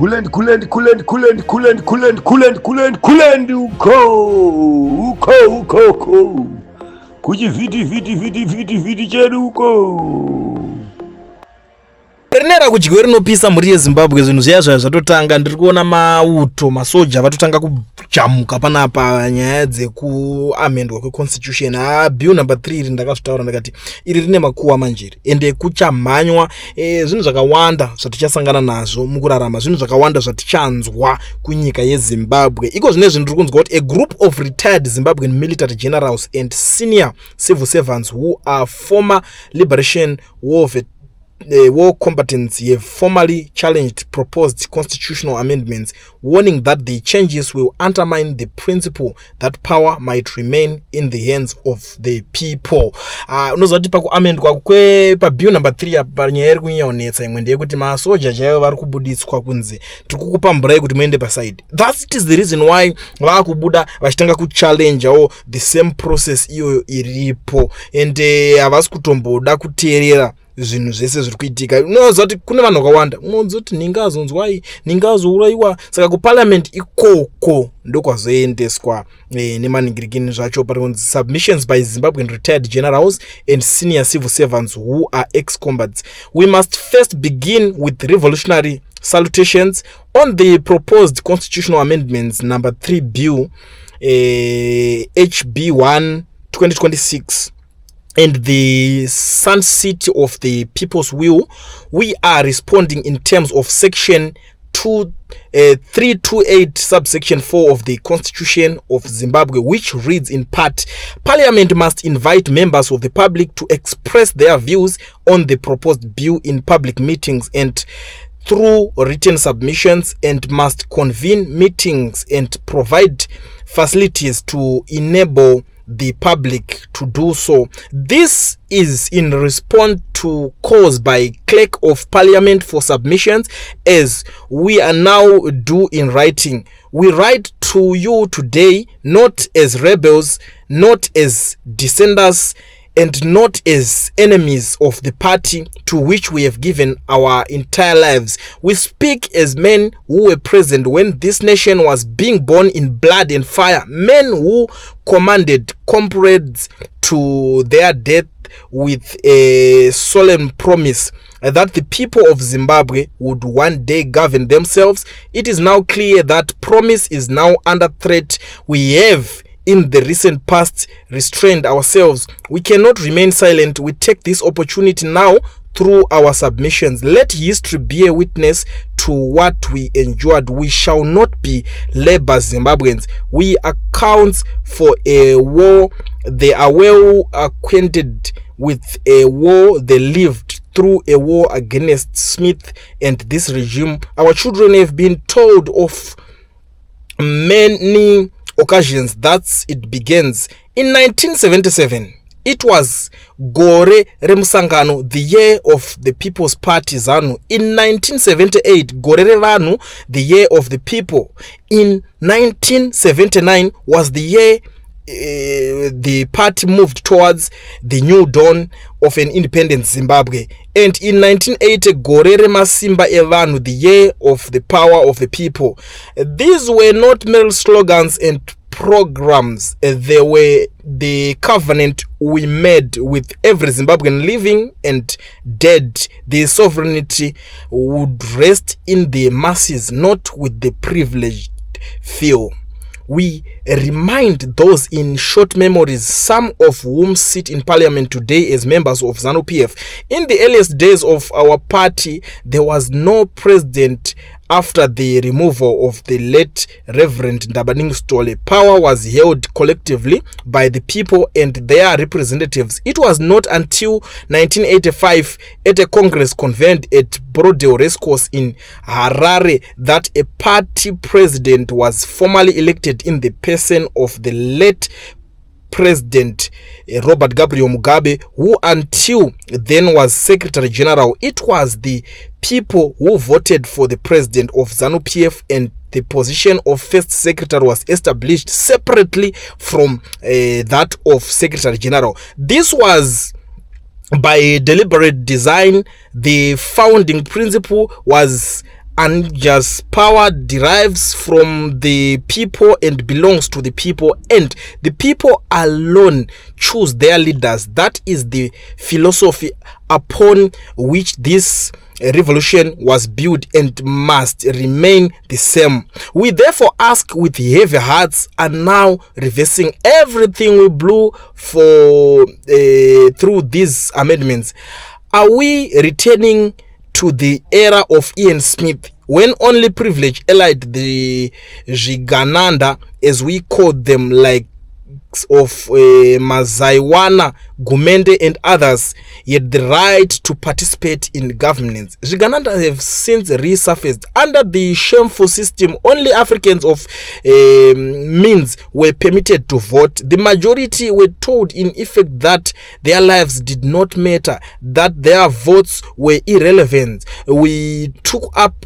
Kulend uko. Kuji viti chedu uko. Rinera kudyiwe rinopisa muri yeZimbabwe zvinhu zviya zvatotanga ndiri kuona mauto masoja vatotanga kujamuka panapa nyaya dzekuamendwa kweconstitution. Bill number 3 iri ndakazvitaura ndakati iri rine makuwa manjeri ende kuchamhanywa zvinhu zvakawanda zvatichasangana nazvo mukurarama, zvinhu zvakawanda zvatichanzwa kunyika yeZimbabwe. Iko zvinezvi ndiri kunzwa kuti a group of retired Zimbabwean military generals and senior civil servants who are former liberation war combatants have formally challenged proposed constitutional amendments, warning that the changes will undermine the principle that power might remain in the hands of the people. Unozati pakuamendwa pa bill number 3 panyaya iri kunyaonetsa imwe ndeyekuti masoja chaivo vari kubuditswa kunzi tikukupa mburai kuti muende paside. That is the reason why vakubuda vachitanga kuchallenge the same process iyo iripo, ende havasi kutomboda kuteerera zvinhu zvese zviri kuitika. Unoziva kuti kune vanhu vakawanda unonzwa kuti Inzwai ningazouraiwa, saka kuparliament ikoko ndokwazoendeswa nemaningirikini zvacho pakunzi submissions by Zimbabwean retired generals and senior civil servants who are ex-combats. We must first begin with revolutionary salutations on the proposed constitutional amendments number 3 bill HB1 2026 and the sunset of the people's will. We are responding in terms of section 328 subsection 4 of the Constitution of Zimbabwe, which reads in part, Parliament must invite members of the public to express their views on the proposed bill in public meetings and through written submissions, and must convene meetings and provide facilities to enable the public to do so. This is in response to calls by Clerk of Parliament for submissions, as we are now do in writing. We write to you today not as rebels, not as dissenters, and not as enemies of the party to which we have given our entire lives. We speak as men who were present when this nation was being born in blood and fire, men who commanded comrades to their death with a solemn promise that the people of Zimbabwe would one day govern themselves. It is now clear that promise is now under threat. We have in the recent past restrained ourselves. We cannot remain silent. We take this opportunity now through our submissions. Let history be a witness to what we endured. We shall not be labor Zimbabweans. We account for a war. They are well acquainted with a war. They lived through a war against Smith and this regime. Our children have been told of many occasions that it begins. In 1977, it was Gore Remusangano, the year of the People's Party ZANU. In 1978, Gore Revanu, the year of the people. In 1979 was the year the party moved towards the new dawn of an independent Zimbabwe. And in 1980, Gorere Masimba Evanu, the year of the power of the people. These were not mere slogans and programs. They were the covenant we made with every Zimbabwean living and dead. The sovereignty would rest in the masses, not with the privileged few. We remind those in short memories, some of whom sit in parliament today as members of ZANU-PF. In the earliest days of our party, there was no president. After the removal of the late Reverend Ndabaning Stole, power was held collectively by the people and their representatives. It was not until 1985, at a congress convened at Brodeo Racecourse in Harare, that a party president was formally elected in the person of the late President Robert Gabriel Mugabe, who until then was Secretary General. It was the people who voted for the president of ZANU-PF, and the position of First Secretary was established separately from that of Secretary General. This was by deliberate design. The founding principle was unjust power derives from the people and belongs to the people, and the people alone choose their leaders. That is the philosophy upon which this revolution was built and must remain the same. We therefore ask with heavy hearts, and now reversing everything we blew for through these amendments, are we returning to the era of Ian Smith, when only privilege allied the Zhigananda, as we called them, like of Mazaiwana, Gumende and others, yet the right to participate in governance? Zhigananda have since resurfaced. Under the shameful system, only Africans of means were permitted to vote. The majority were told in effect that their lives did not matter, that their votes were irrelevant. We took up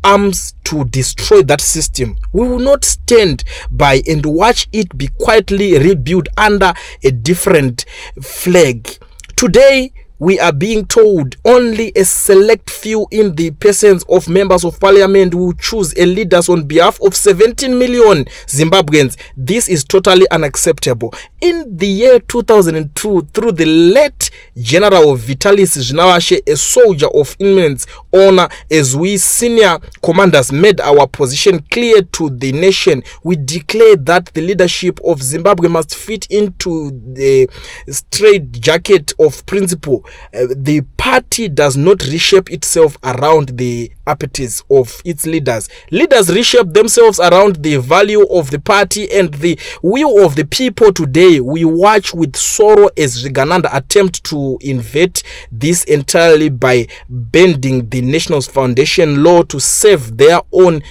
arms to destroy that system. We will not stand by and watch it be quietly rebuilt under a different flag. Today, we are being told only a select few in the persons of members of parliament will choose a leaders on behalf of 17 million Zimbabweans. This is totally unacceptable. In the year 2002, through the late General Vitalis Znawashe, a soldier of immense honor, as we senior commanders made our position clear to the nation, we declared that the leadership of Zimbabwe must fit into the straight jacket of principle. The party does not reshape itself around the appetites of its leaders. Leaders reshape themselves around the value of the party and the will of the people. Today, we watch with sorrow as Zhigananda attempt to invert this entirely by bending the National Foundation law to save their own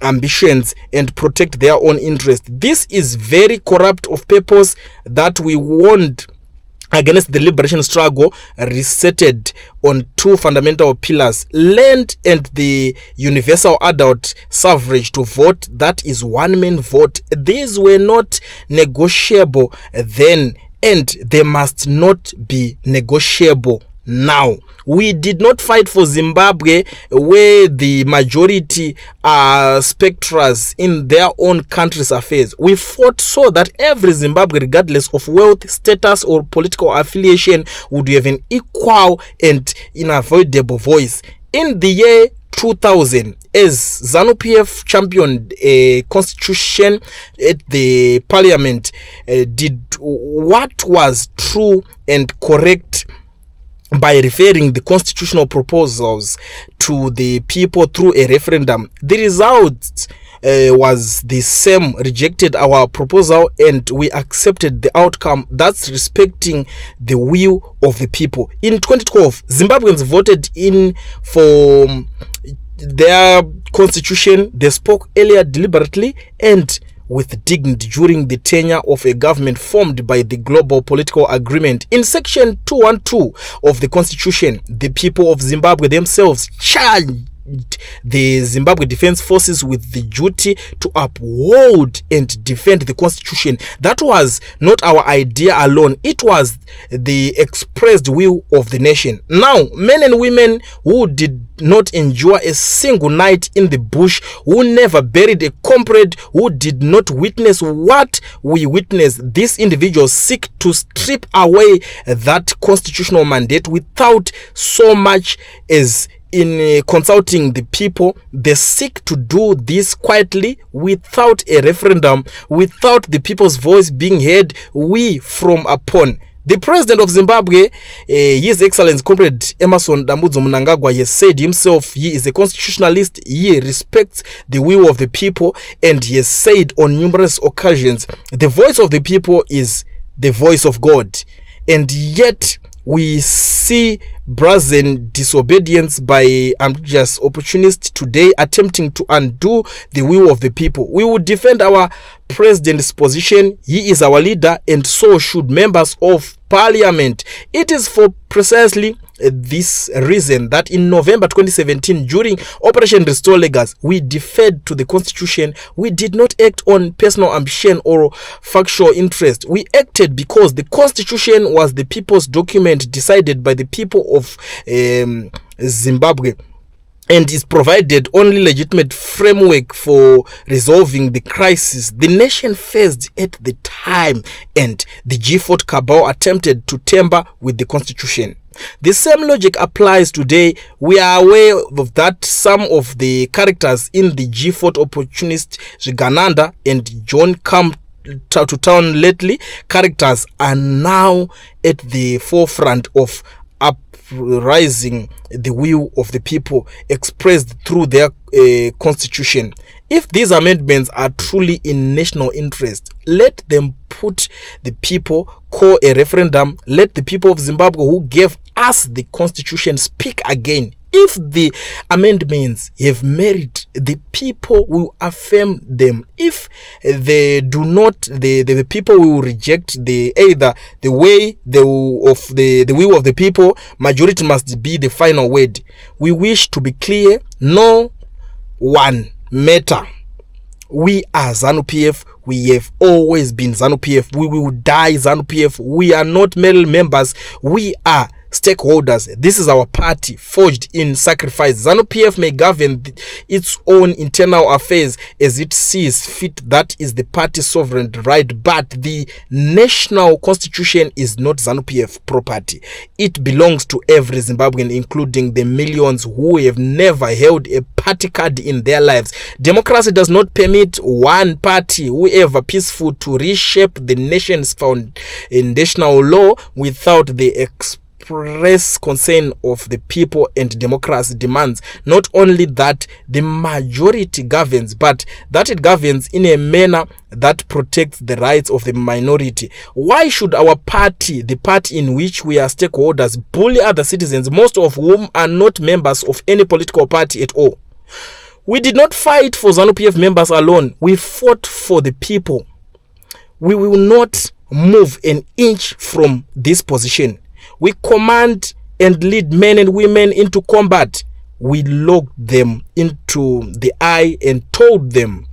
ambitions and protect their own interest. This is very corrupt of purpose that we warned against the liberation struggle, resetted on two fundamental pillars: land and the universal adult suffrage to vote, that is one man vote. These were not negotiable then, and they must not be negotiable now. We did not fight for Zimbabwe where the majority are spectres in their own country's affairs. We fought so that every Zimbabwe, regardless of wealth, status or political affiliation, would have an equal and unavoidable voice. In the year 2000, as ZANU-PF championed a constitution at the parliament, did what was true and correct by referring the constitutional proposals to the people through a referendum. The result was the same, rejected our proposal, and we accepted the outcome. That's respecting the will of the people. In 2012, Zimbabweans voted in for their constitution. They spoke earlier deliberately and with dignity during the tenure of a government formed by the global political agreement. In section 212 of the constitution, the people of Zimbabwe themselves charged the Zimbabwe Defense Forces with the duty to uphold and defend the constitution. That was not our idea alone. It was the expressed will of the nation. Now, men and women who did not endure a single night in the bush, who never buried a comrade, who did not witness what we witnessed, these individuals seek to strip away that constitutional mandate without so much as in consulting the people. They seek to do this quietly, without a referendum, without the people's voice being heard. We from upon the president of Zimbabwe, His Excellency Comrade Mnangagwa, has said himself he is a constitutionalist. He respects the will of the people, and he has said on numerous occasions, the voice of the people is the voice of God. And yet we see brazen disobedience by unjust opportunists today attempting to undo the will of the people. We will defend our president's position. He is our leader, and so should members of parliament. It is for precisely this reason that in November 2017, during Operation Restore Lagos, we deferred to the constitution. We did not act on personal ambition or factual interest. We acted because the constitution was the people's document, decided by the people of Zimbabwe. and is provided only legitimate framework for resolving the crisis the nation faced at the time, and the G4 cabal attempted to tamper with the constitution. The same logic applies today. We are aware of that some of the characters in the G4 opportunist Gananda and John come to town lately characters are now at the forefront of uprising the will of the people expressed through their constitution. If these amendments are truly in national interest, let them put the people, call a referendum, let the people of Zimbabwe who gave us the constitution speak again. If the amendments have merit, the people will affirm them. If they do not, the people will reject either the way the will of the people. Majority must be the final word. We wish to be clear. No one matter. We are ZANU-PF. We have always been ZANU-PF. We will die ZANU-PF. We are not male members. We are stakeholders. This is our party forged in sacrifice. ZANU-PF may govern its own internal affairs as it sees fit. That is the party's sovereign right, but the national constitution is not ZANU-PF property. It belongs to every Zimbabwean, including the millions who have never held a party card in their lives. Democracy does not permit one party, however peaceful, to reshape the nation's foundational law without the express concern of the people, and democracy demands not only that the majority governs, but that it governs in a manner that protects the rights of the minority. Why should our party, the party in which we are stakeholders, bully other citizens, most of whom are not members of any political party at all? We did not fight for ZANU-PF members alone. We fought for the people. We will not move an inch from this position. We command and lead men and women into combat. We looked them into the eye and told them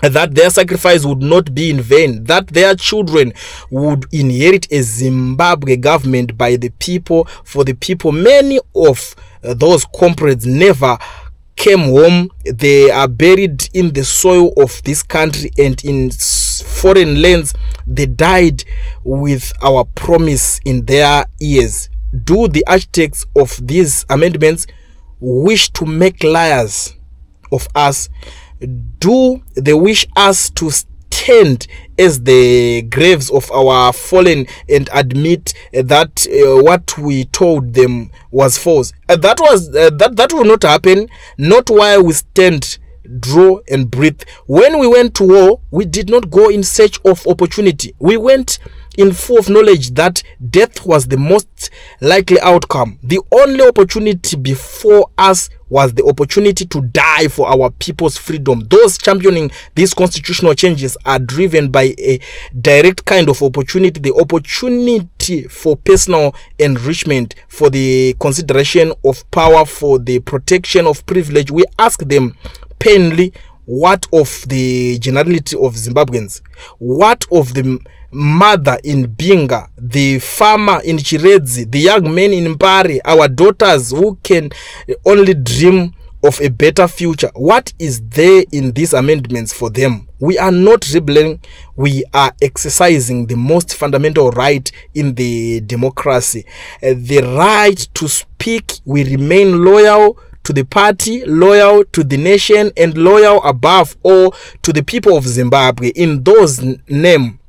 that their sacrifice would not be in vain, that their children would inherit a Zimbabwe government by the people, for the people. Many of those comrades never came home. They are buried in the soil of this country and in foreign lands. They died with our promise in their ears. Do the architects of these amendments wish to make liars of us? Do they wish us to stand as the graves of our fallen and admit that what we told them was false? That will not happen. Not while we stand, draw and breathe. When we went to war, we did not go in search of opportunity. We went in full of knowledge that death was the most likely outcome. The only opportunity before us was the opportunity to die for our people's freedom. Those championing these constitutional changes are driven by a direct kind of opportunity, the opportunity for personal enrichment, for the consideration of power, for the protection of privilege. We ask them plainly, what of the generality of Zimbabweans? What of the mother in Binga, the farmer in Chiredzi, the young men in Mpare, our daughters who can only dream of a better future? What is there in these amendments for them? We are not rebelling. We are exercising the most fundamental right in the democracy, the right to speak. We remain loyal to the party, loyal to the nation, and loyal above all to the people of Zimbabwe. In those names,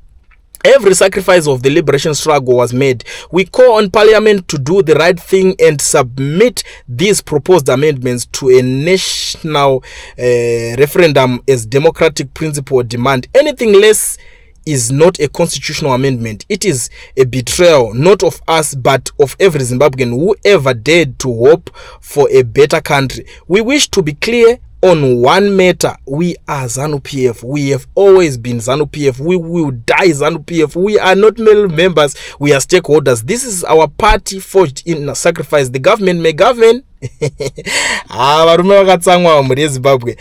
every sacrifice of the liberation struggle was made. We call on Parliament to do the right thing and submit these proposed amendments to a national referendum as democratic principle demand. Anything less is not a constitutional amendment. It is a betrayal, not of us, but of every Zimbabwean who ever dared to hope for a better country. We wish to be clear on one matter. We are ZANU-PF. We have always been ZANU-PF. We will die ZANU-PF. We are not male members. We are stakeholders. This is our party forged in sacrifice. The government may govern, varume vakatsamwa muri Zimbabwe.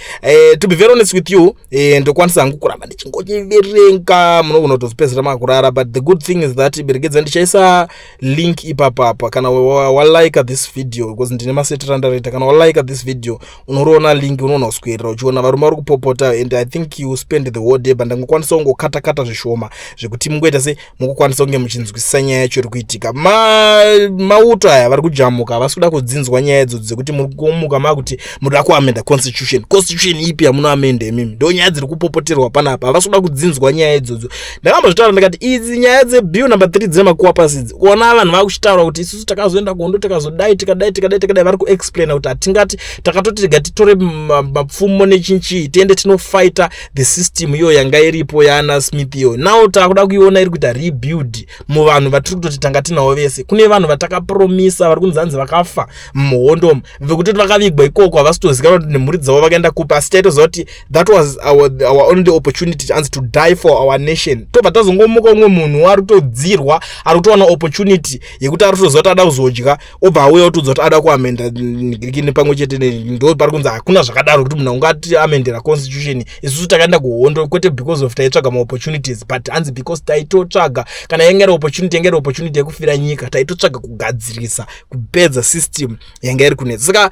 To be very honest with you, ndokwanisa hangu kuramba ndichingochiverenga munogona kutozopedzera makurara, but the good thing is that beregedza ndichaisa link ipapapa kana walike this video, because ndine masetirandaraita. Kana walike this video unoroona link, unoona kuswedera uchiona varume vari kupopota, and I think you spend the whole day. But ndangokwanisa kungokata zvishoma zvekuti mungoita se mungokwanisa kunge muchinzwisisa nyaya yacho iri kuitika. Mauto aya vari kujamuka havasi kuda kudzinzwa nyaya idzodzo dzekuti muri kuomuka makuti muri kuamenda constitution ipi yamunoamenda imimi. Ndo nyaya dziri kupopoterwa panapa, havasi kuda kudzinzwa nyaya idzodzo. Ndakambozvitaura ndikati idzi nyaya dzebill number 3 dzemakuwapasidzi, kuona vanhu vakuchitaura kuti isusu takazoenda kuhondo takazodai tikadai vari kuexplaina kuti hatingati takatoti tigatitore mapfumo nechinchi tiende tinofighta the system iyo yanga iripo yaana Smith iyo. Now takuda kuiona iri kuita rebuild muvanhu vatiri kutoti tanga tinawo vese. Kune vanhu vatakapromisa vari kunzanzi vakafa muhondo vekutoti vakavigwa ikoko havasi kutoziva kuti nemhuri dzavo vakaenda kupa. Asi taitoziva kuti that was our only opportunity chance to die for our nation. Tobva tazongomuka umwe munhu ari kutodzirwa, ari kutowana opportunity yekuti ari kutoziva kuti ada kuzodya, obva auya kutodza kuti ada kuamenda ngirikini pamwe chete. Ndo pari kunzi hakuna zvakadaro kuti munhu ungati amendera constitution. Isusu takaenda kuhondo kwete because of taitsvaga maopportunities, but hanzi because taitotsvaga kana yangari opportunity yekufira nyika, taitotsvaga kugadzirisa kupedza system yanga iri kunetsa. Saka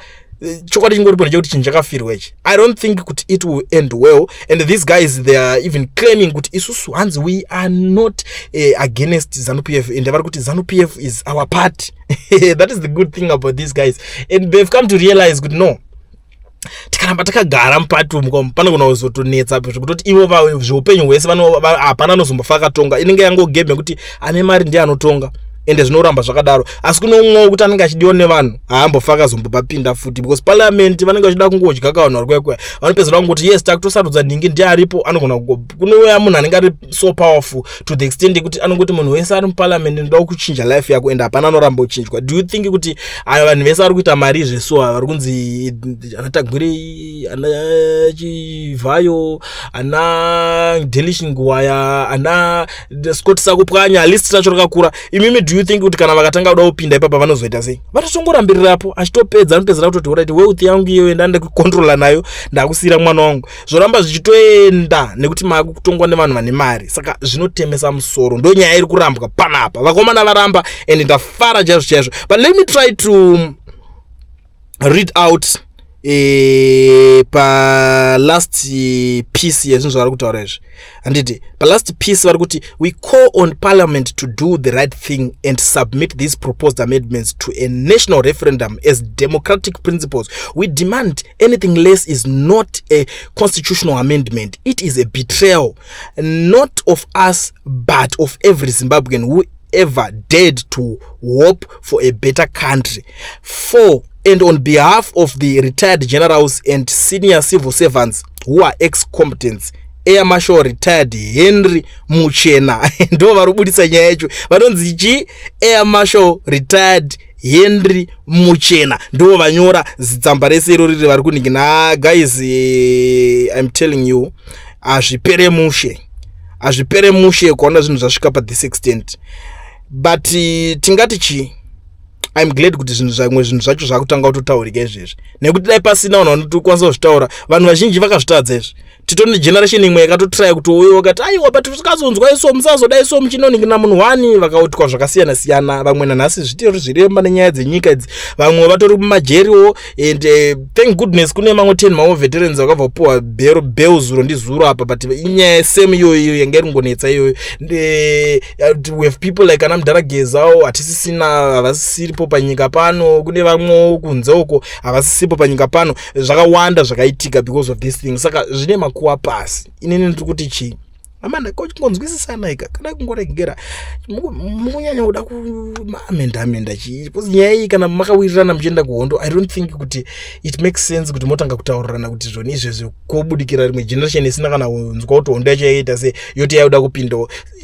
chokwadi chingoripo ndechekuti chinhu chakafirwa ichi. I don't think kuti it will end well, and these guys they are even claiming kuti isusu hanzi we are not against ZANU-PF, and vari kuti ZANU-PF is our party. That is the good thing about these guys, and they've come to realize kuti no, tikaramba takagara mupati umu panogona kuzotonetsa zvekutoti ivo zveupenyu hwese hapana anozombofa akatonga. Inenge yangogeme kuti ane mari ndiye anotonga, ende zvinoramba zvakadaro. Asi kuno umwe kuti anenge achidiwa nevanhu haambofa akazombopapinda futi, because parliament vanenge vachida kungodya kavanhu vari kwekwe. Vanopedzera kungoti yes takutosarudza ndingi ndiye aripo, anogona kunouya munhu anenge ari so powerful to the extent yekuti anongoti munhu wese ari muparliament ndoda kuchinja life yako, ende hapana anoramba uchinjwa. Do you think kuti aya vanhu vese vari kuita mari zveso vari kunzi ana Tagwiri, ana Chivhayo, ana Delish Ngwaya, ana Scott Sakupwanya, list racho rakakura. Imimi do you think kuti kana vakatanga kuda kupinda ipapa vanozoita sei? Vatotongorambirirapo achitopedza anopedzera kutoti alright wealth yangu iyo enda kucontrola nayo ndakusira mwana wangu. Zvoramba zvichitoenda nekuti makutongwa nevanhu vane mari. Saka zvinotemesa musoro. Ndo nyaya iri kurambwa panapa. Vakomana varamba and ndafara chaizvo. But let me try to read out pa last piece yazvinhu zvavari kutaura izvi. Handiti pa last piece vari kuti we call on parliament to do the right thing and submit these proposed amendments to a national referendum as democratic principles. We demand anything less is not a constitutional amendment. It is a betrayal not of us but of every Zimbabwean who ever dared to hope for a better country. 4. And on behalf of the retired generals and senior civil servants who are ex-combatants, Air Marshal retired Henry Muchena. Ndo varubudisa nyaya yacho. Vanonzi ichi Air Marshal retired Henry Muchena. Ndo vanyora zitsamba rese iro riri vari kuningina. Guys, I'm telling you, azvipere mushe kuona zvinhu zvasvika pa this extent. But tingati chi, I'm glad kuti zvinhu zvacho zvakutanga kutotaurika izvezvi. Nekuti dai pasina vanhu vanotokwanisa kuzvitaura, vanhu vazhinji vakazvitadza izvi. Titone generation imwe yakatotry kuti uyo wakati aiwa but tikazonzwa iso musazodai so muchinoningina munhu wani, vakautwa zvakasiyana siyana. Vamwe nanhasi zvitiro zviremba nenyaya dzenyika idzi, vamwe vatori mumajeriwo, and thank goodness kune mamwe 10 mawo veterans vakabva kupuwa bail zuro ndi zuro apa. But inyaya same iyoyo yanga iri ngonetsa iyoyo. We have people like ana Mdaragezao hatisisina, havasiripo panyika pano. Kune vamwe kunze uko havasisipo panyika pano. Zvakawanda zvakaitika because of this thing. Saka zvine makuwa pasi. Inini ndikuti chi amanda konzwisisana ika kana kungoregera munyanya kuda kuamenda chi because nyaya iyi kana makawirirana muchienda kuhondo, I don't think kuti it makes sense kuti motanga kutaurirana kuti zvoni izvezvi kobudikira rimwe generation isina kana kunzwa kuti hondo yachaita se yoti yaida kupinda.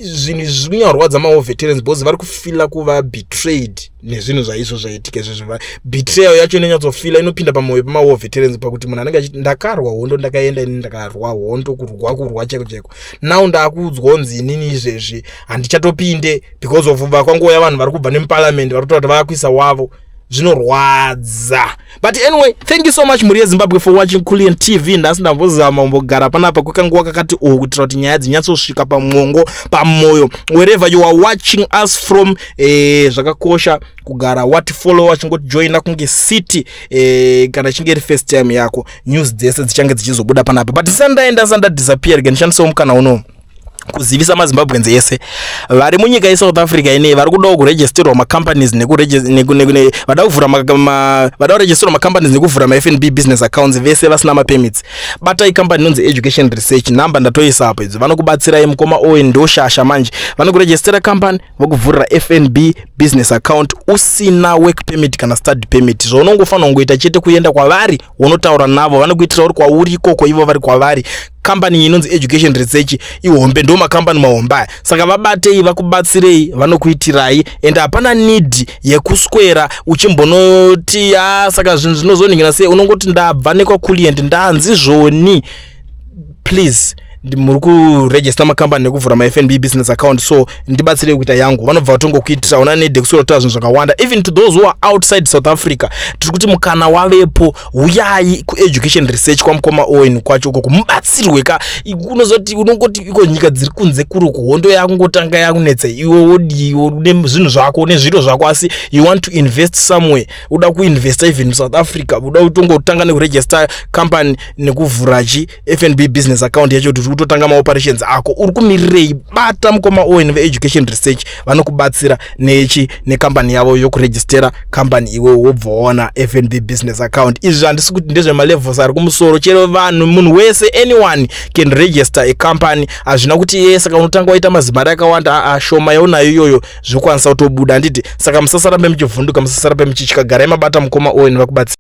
Zvinhu zvinonyarwadza mawo veterans because vari kufila kuva betrayed nezvinhu zvaizvo zvaitika izvezvi. Betrayal yacho inonyatsofila inopinda pamoyo pamawo veterans pakuti munhu anenge achiti ndakarwa hondo, ndakaenda ini ndakarwa hondo, kurwa chaiko. Now ndakuudzwa kunzi inini izvezvi handichatopinde because of vakwangoya vanhu vari kubva nemuparliament vari kutoita kuti vakuisa wavo. zvinorwadza. But anyway, thank you so much muri yeZimbabwe for watching Kulian TV. Ndasi ndambozama mbogara panapa kwekanguwa kakati kuitira kuti nyaya dzinyatsosvika pamwongo pamoyo. Wherever you are watching us from, zvakakosha kugara what follow wachingoti joina kunge city kana chinge ri first time yako. News dzese dzichange dzichizobuda panapa. But sanda disappear gendishandisawo mukana uno kuzivisa maZimbabwenzi ese vari munyika yeSouth Africa ine vari kudawo kuregisterwa macompanies vada kuregisterwa macompanies nekuvhura maFNB business accounts vese vasina mapermits. Batai company inonzi Education Research, namba ndatoisa apo idzi, vanokubatsirai mukoma owen ndoshasha manje. Vanokuregistera company vokuvhurira FNB business account usina work permit kana study permit. Zvaunongofanira kungoita chete kuenda kwavari unotaura navo, vanokuitira uri kwauri ikoko ivo vari kwavari. Company inonzi Education Research ihombe ndo macompany mahomba. Saka vabatei vakubatsirei vanokuitirai and hapana need yekuswera uchimbonoti saka zvinhu zvinozoningina sei unongoti ndabva nekwaKulian ndanzi zvoni. Please muri kuregister macompany nekuvhura maFNB business account, so ndibatsirei kuita yangu. Vanobva vatongokuitira una need kuswera taura zvinhu zvakawanda. Even to those who are outside South Africa, tiri kuti mukana wavepo, uyai kuEducation Research kwamukoma owen kwacho uko mubatsirwe ka. Unozoti unongoti iko nyika dziri kunze kuri kuhondo yakungotanga yakunetsa iwe wodiwo nezvinhu zvako nezviro zvako, asi you want to invest somewhere, uda kuinvesta even in South Africa, uda kutongotanga nekuregister company nekuvhura FNB business account yacho kutotanga maoperations ako. Uri kumirirei? Bata mukoma owen veEducation Research vanokubatsira necompany yavo yokuregistera company iwe wobva waona FNB business account. Izvi handisi kuti ndezvemalevels ari kumusoro, chero vanhu munhu wese anyone can register a company. Hazvina kuti saka unotanga waita mazimari akawanda shoma yaunayo iyoyo zvokwanisa kutobuda handiti. Saka musasarambe muchivhunduka, musasarambe muchitya, garai mabata mukoma owen vakubatsira.